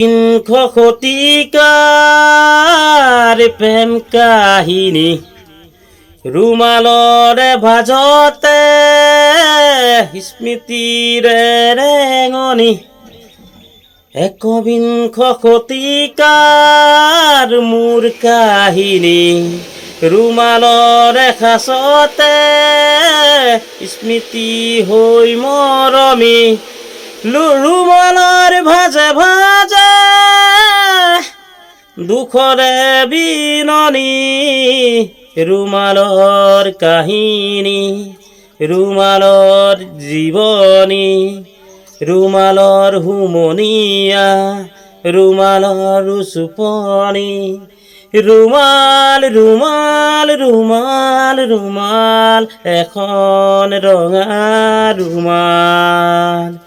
শতিকাৰ প্ৰেম কাহিনী ৰুমালৰে ভাজতে স্মৃতিৰে ৰেঙনি একবিংশ শতিকাৰ মোৰ কাহিনী ৰুমালৰে সাঁচতে স্মৃতি হৈ মৰমি ৰুমালৰ ভাজে ভাজে দুখৰে বিননি ৰুমালৰ কাহিনী ৰুমালৰ জীৱনী ৰুমালৰ হুমনিয়া ৰুমালৰ চুপনি ৰুমাল ৰুমাল ৰুমাল ৰুমাল এখন ৰঙা ৰুমাল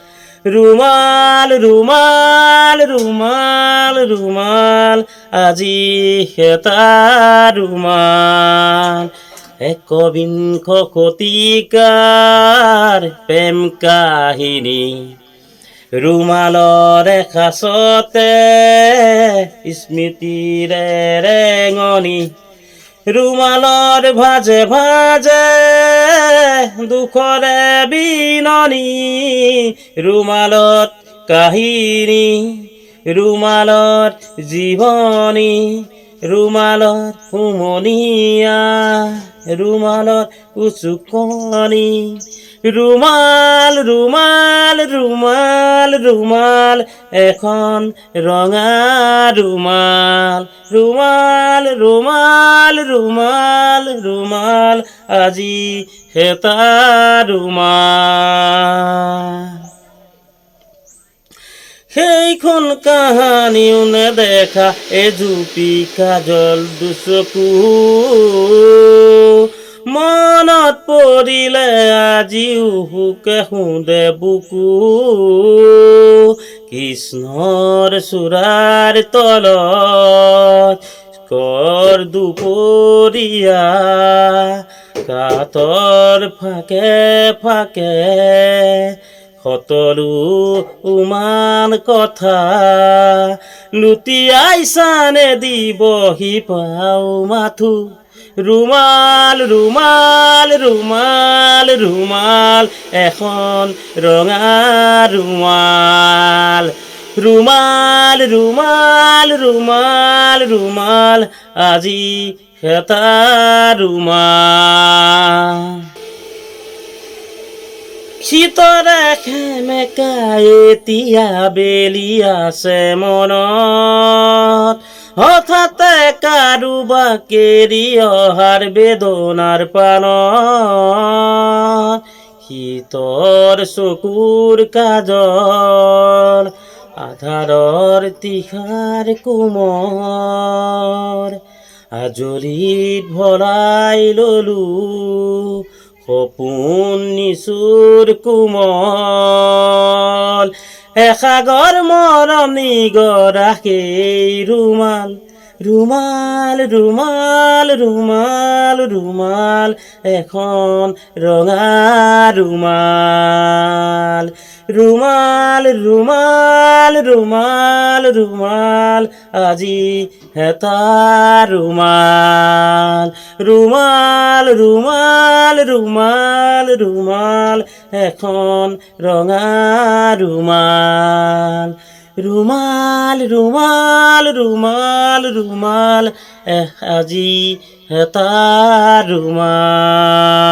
ৰুমাল ৰুমাল ৰুমাল ৰুমাল আজি এটা ৰুমাল একবিংশ শতিকাৰ প্ৰেম কাহিনী ৰুমালৰে সাঁচতে স্মৃতিৰে ৰেঙনি ৰুমালৰ ভাজে ভাজে দুখৰে বিননি ৰুমালত কাহিনী ৰুমালত জীৱনী ৰুমালত হুমনিয়া ৰুমালত উচুকনি ৰুমাল ৰুমাল ৰুমাল ৰুমাল এখন ৰঙা ৰুমাল ৰুমাল ৰুমাল ৰুমাল ৰুমাল আজি এটা ৰুমাল সেইখন কাহানিও নেদেখা এজুপি কাজল দুচকু মনত পৰিলে আজিও হুকে সুন্দে বুকু কৃষ্ণৰ চূড়াৰ তলত কৰ দুপৰীয়া কাতৰ ফাকে ফাকে সতলো উমান কথা লুটিয়াইছানে দিবহি পাও মাথো ৰুমাল ৰুমাল ৰুমাল ৰুমাল এখন ৰঙা ৰুমাল ৰুমাল ৰুমাল ৰুমাল ৰুমাল আজি এটা ৰুমাল শীতৰে সেমেকাই এতিয়া বেলি আছে মনত হঠাতে কাৰোবাক কেৰি অহাৰ বেদনাৰ পানত শীতৰ চকুৰ কাজল আধাৰৰ তিখাৰ কোমৰ আজৰিত ভৰাই ললো সপোন নিচুৰ কোমল এসাগৰ মৰম নিগৰাকে ৰুমাল ৰুমাল ৰুমাল ৰুমাল ৰুমাল এখন ৰঙা ৰুমাল ৰুমাল ৰুমাল ৰুমাল ৰুমাল আজি এটা ৰুমাল ৰুমাল ৰুমাল ৰুমাল ৰুমাল এখন ৰঙা ৰুমাল ৰুমাল ৰুমাল ৰুমাল ৰুমাল আজি এটা ৰুমাল